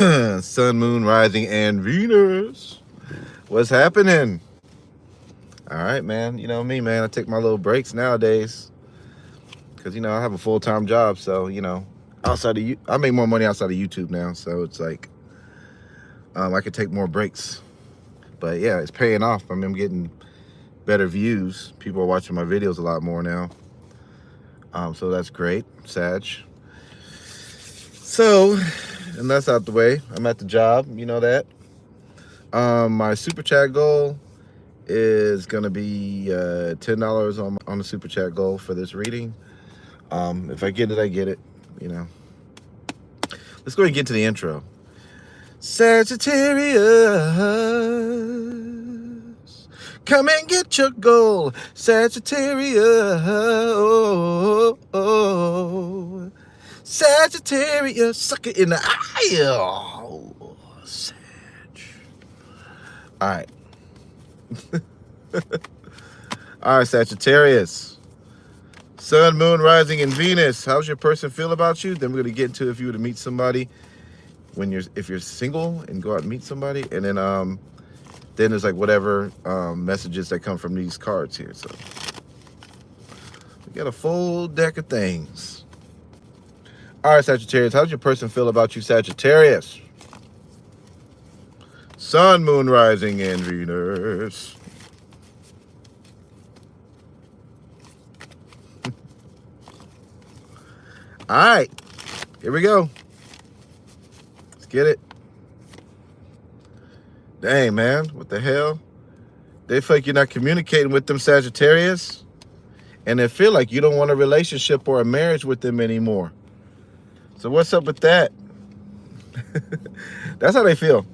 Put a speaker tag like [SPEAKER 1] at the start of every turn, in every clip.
[SPEAKER 1] Sun, moon, rising, and Venus. What's happening? All right, man. You know me, man. I take my little breaks nowadays because I have a full-time job. So outside of you, I make more money outside of YouTube now. So it's like I could take more breaks. But yeah, it's paying off. I mean, I'm getting better views. People are watching my videos a lot more now. So that's great, Sag. So, and that's out the way. I'm at the job. You know that. My super chat goal is gonna be $10 on the super chat goal for this reading. If I get it, I get it. Let's go ahead and get to the intro. Sagittarius, come and get your goal. Sagittarius, Sagittarius, suck it in the eye. Oh, Sag. All right. All right, Sagittarius. Sun, moon, rising, and Venus. How's your person feel about you? Then we're gonna get into if you were to meet somebody if you're single and go out and meet somebody, and then there's like whatever messages that come from these cards here. So we got a full deck of things. All right, Sagittarius. How's your person feel about you, Sagittarius? Sun, moon, rising, and Venus. All right, here we go. Let's get it. Dang, man, what the hell? They feel like you're not communicating with them, Sagittarius, and they feel like you don't want a relationship or a marriage with them anymore. So what's up with that? That's how they feel.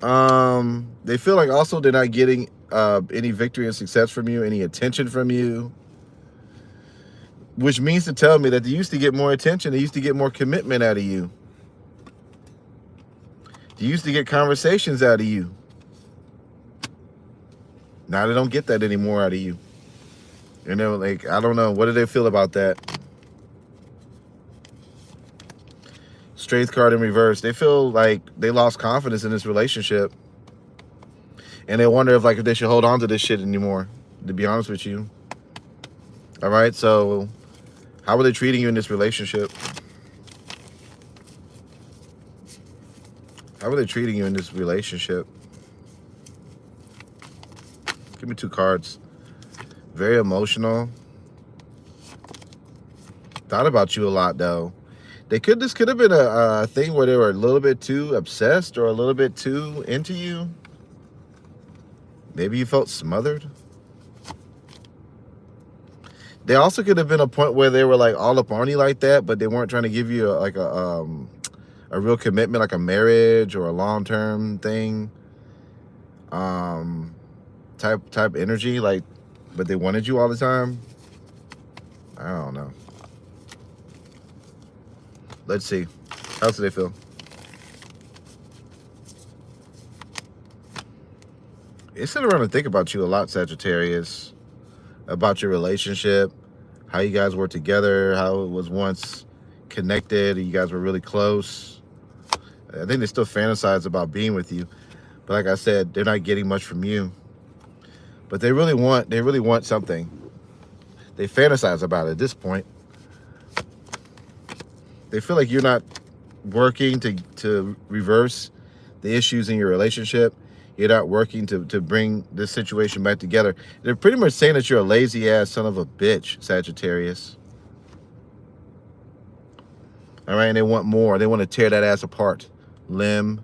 [SPEAKER 1] They feel like also they're not getting any victory and success from you, any attention from you. Which means to tell me that they used to get more attention. They used to get more commitment out of you. They used to get conversations out of you. Now they don't get that anymore out of you. Like, I don't know. What do they feel about that? Strength card in reverse. They feel like they lost confidence in this relationship. And they wonder if they should hold on to this shit anymore, to be honest with you. All right, so how are they treating you in this relationship? How are they treating you in this relationship? Give me two cards. Very emotional. Thought about you a lot, though. This could have been a thing where they were a little bit too obsessed or a little bit too into you. Maybe you felt smothered. They also could have been a point where they were like all up on you like that, but they weren't trying to give you a real commitment, like a marriage or a long-term thing, type energy, but they wanted you all the time. I don't know. Let's see. How do they feel? They sit around and think about you a lot, Sagittarius. About your relationship, how you guys were together, how it was once connected, you guys were really close. I think they still fantasize about being with you, but like I said, they're not getting much from you. But they really want something. They fantasize about it at this point. They feel like you're not working to reverse the issues in your relationship. You're not working to bring this situation back together. They're pretty much saying that you're a lazy ass son of a bitch, Sagittarius. All right, and they want more. They want to tear that ass apart, limb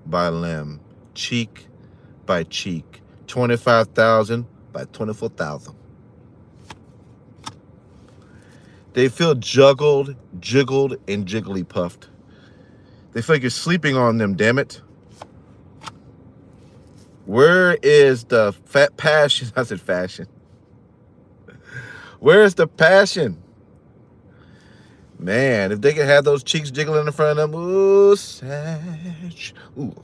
[SPEAKER 1] by limb, cheek by cheek, 25,000 by 24,000. They feel jiggled, and jiggly puffed. They feel like you're sleeping on them, damn it. Where is the fat passion? I said fashion. Where is the passion? Man, if they could have those cheeks jiggling in front of them, ooh, Sag. Ooh.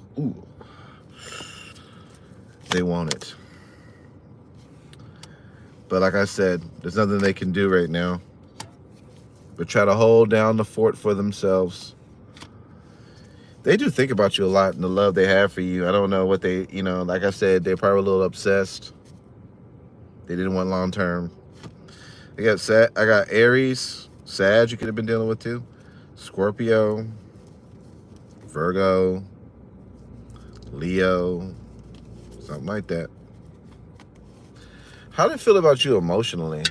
[SPEAKER 1] They want it. But like I said, there's nothing they can do right now but try to hold down the fort for themselves. They do think about you a lot and the love they have for you. I don't know what they, like I said, they're probably a little obsessed. They didn't want long term. I got Aries, Sag you could have been dealing with too. Scorpio, Virgo, Leo, something like that. How do they feel about you emotionally?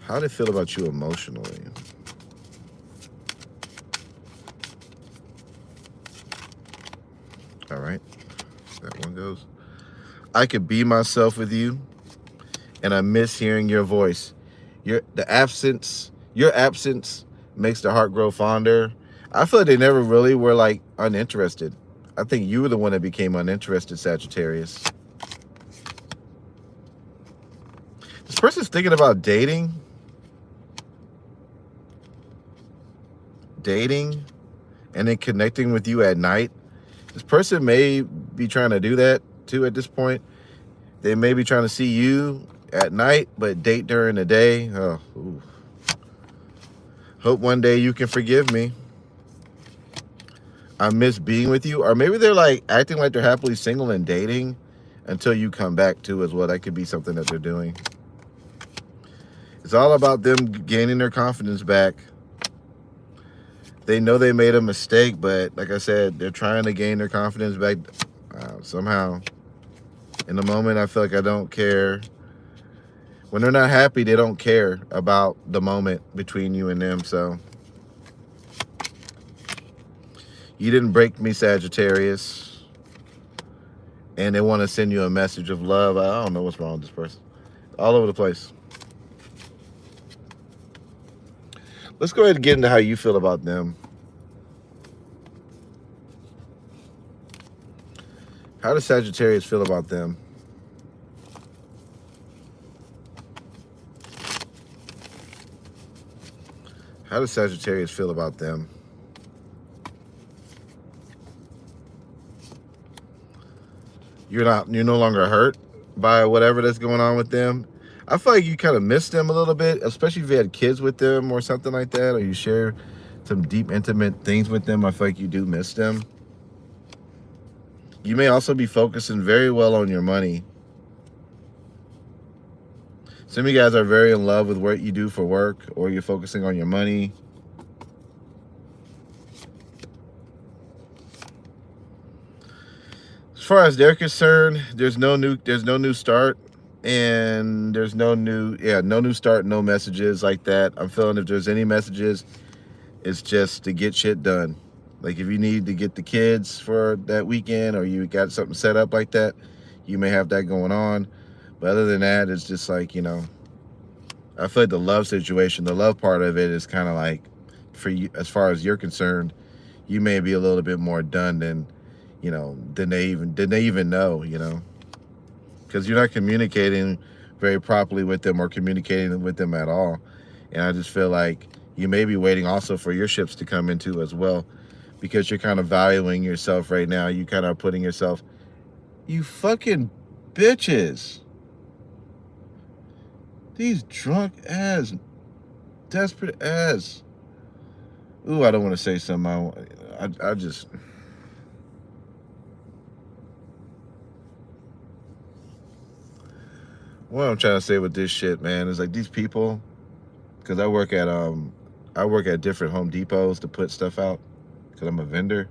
[SPEAKER 1] How do they feel about you emotionally? All right, that one goes. I could be myself with you, and I miss hearing your voice. Your absence makes the heart grow fonder. I feel like they never really were like uninterested. I think you were the one that became uninterested, Sagittarius. This person's thinking about dating, and then connecting with you at night. This person may be trying to do that too at this point. They may be trying to see you at night, but date during the day. Oh, ooh. Hope one day you can forgive me. I miss being with you. Or maybe they're like acting like they're happily single and dating until you come back too as well. That could be something that they're doing. It's all about them gaining their confidence back. They know they made a mistake, but like I said, they're trying to gain their confidence back somehow. In the moment, I feel like I don't care. When they're not happy, they don't care about the moment between you and them. So you didn't break me, Sagittarius. And they want to send you a message of love. I don't know what's wrong with this person. All over the place. Let's go ahead and get into how you feel about them. How does Sagittarius feel about them? How does Sagittarius feel about them? You're no longer hurt by whatever that's going on with them. I feel like you kind of miss them a little bit, especially if you had kids with them or something like that, or you share some deep, intimate things with them. I feel like you do miss them. You may also be focusing very well on your money. Some of you guys are very in love with what you do for work, or you're focusing on your money. As far as they're concerned, there's no new start, and there's no new start, no messages like that. I'm feeling if there's any messages, it's just to get shit done. Like if you need to get the kids for that weekend, or you got something set up like that, you may have that going on. But other than that, it's just like, I feel like the love situation, the love part of it is kind of like, for you, as far as you're concerned, you may be a little bit more done than they even know, because you're not communicating very properly with them or communicating with them at all. And I just feel like you may be waiting also for your ships to come into as well, because you're kind of valuing yourself right now. You kind of putting yourself, you fucking bitches. These drunk ass, desperate ass. Ooh, I don't want to say something. I just. What I'm trying to say with this shit, man, is like these people, because I work at different Home Depots to put stuff out, because I'm a vendor.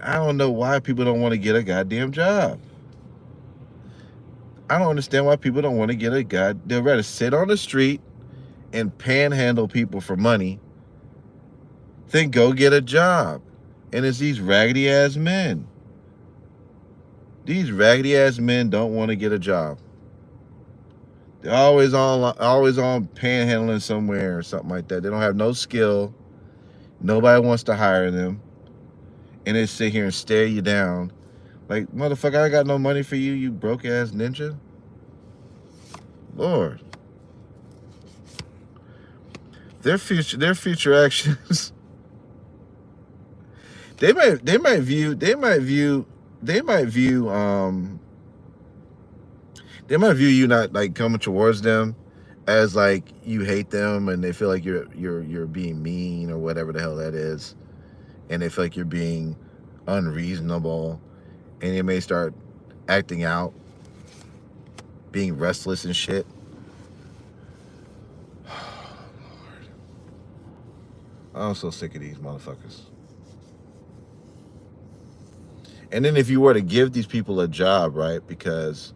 [SPEAKER 1] I don't know why people don't want to get a goddamn job. I don't understand why people don't want to get they'd rather sit on the street and panhandle people for money than go get a job. And it's these raggedy ass men. These raggedy ass men don't want to get a job. They're always on panhandling somewhere or something like that. They don't have no skill. Nobody wants to hire them. And they sit here and stare you down. Like, motherfucker, I got no money for you, you broke ass ninja. Lord. Their future actions. They might view you not like coming towards them as like you hate them, and they feel like you're being mean or whatever the hell that is, and they feel like you're being unreasonable, and you may start acting out, being restless and shit. I'm so sick of these motherfuckers. And then if you were to give these people a job, right? Because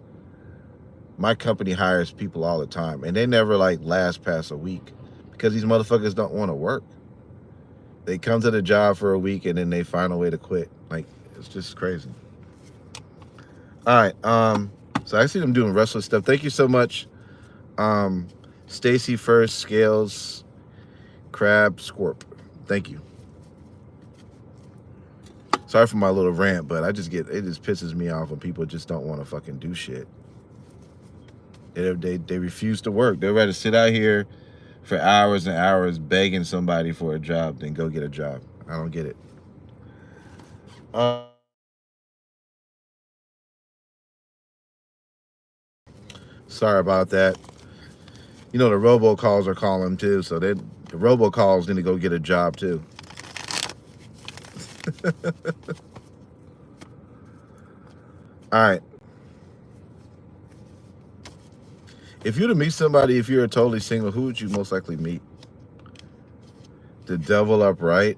[SPEAKER 1] my company hires people all the time, and they never like last past a week because these motherfuckers don't want to work. They come to the job for a week and then they find a way to quit. Like, it's just crazy. All right. So I see them doing restless stuff. Thank you so much. Stacy first, Scales, Crab, Scorp. Thank you. Sorry for my little rant, but it just pisses me off when people just don't want to fucking do shit. They refuse to work. They'd rather sit out here for hours and hours begging somebody for a job than go get a job. I don't get it. Sorry about that. You know, the robocalls are calling too, so the robocalls need to go get a job too. All right. If you were to meet somebody, if you're totally single, who would you most likely meet? The Devil upright.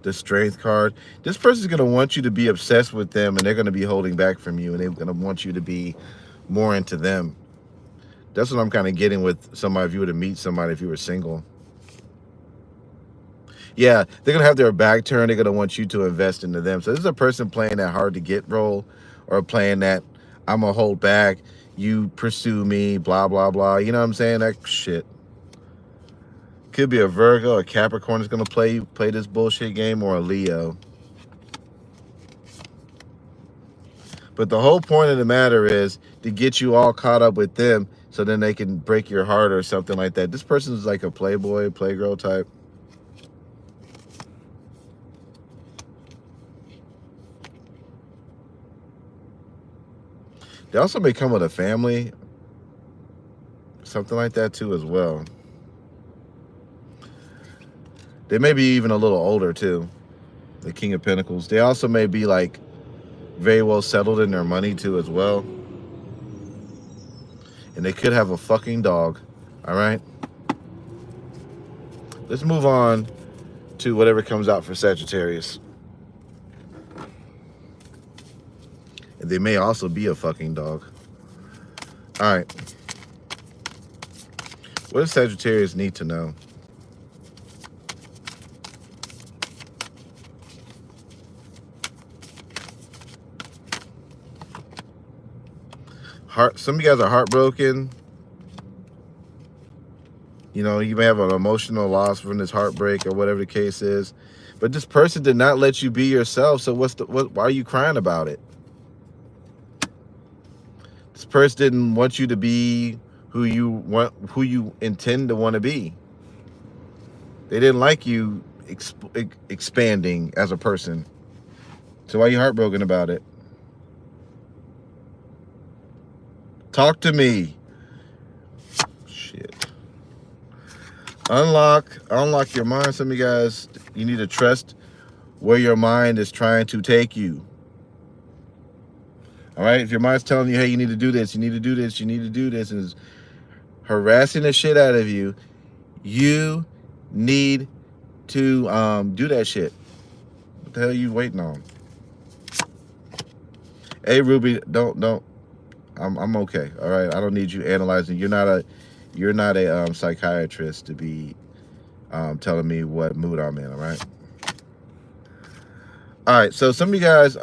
[SPEAKER 1] The Strength card. This person's going to want you to be obsessed with them, and they're going to be holding back from you, and they're going to want you to be more into them. That's what I'm kind of getting with somebody if you were to meet somebody if you were single. Yeah, they're going to have their back turned. They're going to want you to invest into them. So this is a person playing that hard to get role, or playing that I'm going to hold back, you pursue me, blah, blah, blah. You know what I'm saying? That shit. Could be a Virgo, a Capricorn is going to play this bullshit game, or a Leo. But the whole point of the matter is to get you all caught up with them so then they can break your heart or something like that. This person is like a playboy, playgirl type. They also may come with a family, something like that too as well. They may be even a little older too, the King of Pentacles. They also may be like very well settled in their money too as well. And they could have a fucking dog. All right. Let's move on to whatever comes out for Sagittarius. And they may also be a fucking dog. All right. What does Sagittarius need to know? Some of you guys are heartbroken. You know, you may have an emotional loss from this heartbreak or whatever the case is. But this person did not let you be yourself. So why are you crying about it? This person didn't want you to be who you intend to want to be. They didn't like you expanding as a person. So why are you heartbroken about it? Talk to me. Shit. Unlock your mind. Some of you guys, you need to trust where your mind is trying to take you. All right? If your mind's telling you, hey, you need to do this, you need to do this, you need to do this, and it's harassing the shit out of you, you need to do that shit. What the hell are you waiting on? Hey, Ruby, don't. I'm okay. All right. I don't need you analyzing. You're not a psychiatrist to be telling me what mood I'm in. All right. All right. So some of you guys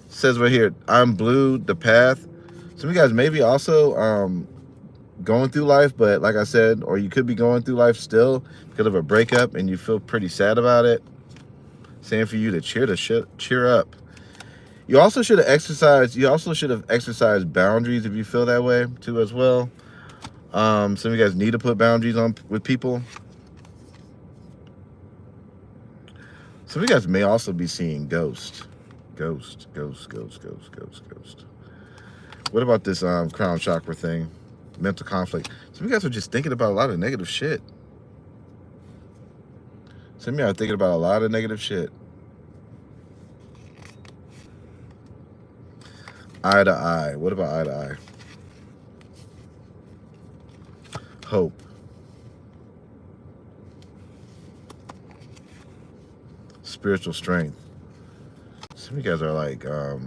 [SPEAKER 1] says right here, I'm blue, the path. Some of you guys maybe also going through life, but like I said, or you could be going through life still because of a breakup and you feel pretty sad about it. Saying for you to cheer up. You also should have exercised boundaries if you feel that way too as well. Some of you guys need to put boundaries on with people. Some of you guys may also be seeing ghosts. Ghost. What about this crown chakra thing? Mental conflict. Some of you guys are just thinking about a lot of negative shit. Some of you are thinking about a lot of negative shit. Eye to eye. What about eye to eye? Hope. Spiritual strength. Some of you guys are like, are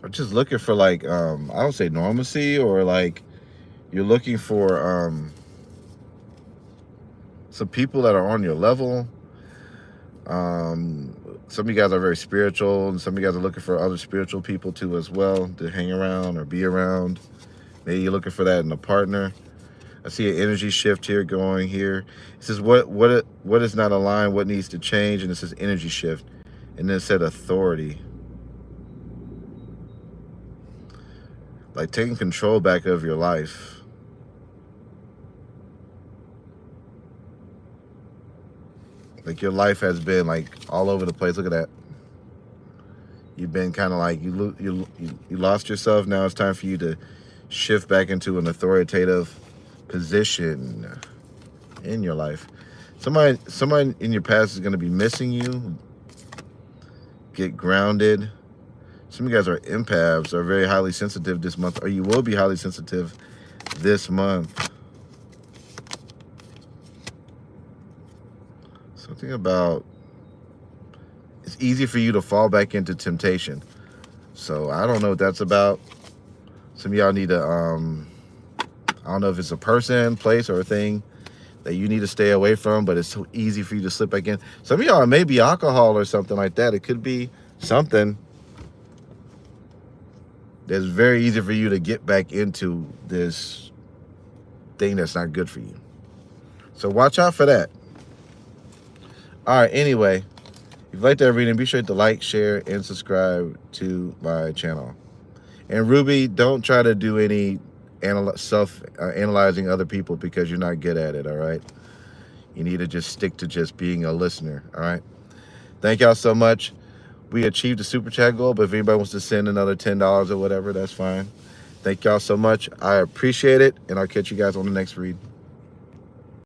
[SPEAKER 1] just looking for like, I don't say normalcy, or like you're looking for some people that are on your level. Some of you guys are very spiritual, and some of you guys are looking for other spiritual people too as well to hang around or be around. Maybe you're looking for that in a partner. I see an energy shift here going here. It says what is not aligned, what needs to change, and it says energy shift, and then it said authority. Like taking control back of your life. Like your life has been like all over the place. Look at that. You've been kind of like you lost yourself. Now it's time for you to shift back into an authoritative position in your life. Somebody in your past is going to be missing you. Get grounded. Some of you guys are empaths, are very highly sensitive this month, or you will be highly sensitive this month. Something about, it's easy for you to fall back into temptation. So I don't know what that's about. Some of y'all need to, I don't know if it's a person, place, or a thing that you need to stay away from, but it's so easy for you to slip back in. Some of y'all, maybe alcohol or something like that. It could be something that's very easy for you to get back into this thing that's not good for you. So watch out for that. All right, anyway, if you like that reading, be sure to like, share, and subscribe to my channel. And Ruby, don't try to do any self-analyzing other people, because you're not good at it, all right? You need to just stick to just being a listener, all right? Thank y'all so much. We achieved the super chat goal, but if anybody wants to send another $10 or whatever, that's fine. Thank y'all so much. I appreciate it, and I'll catch you guys on the next read.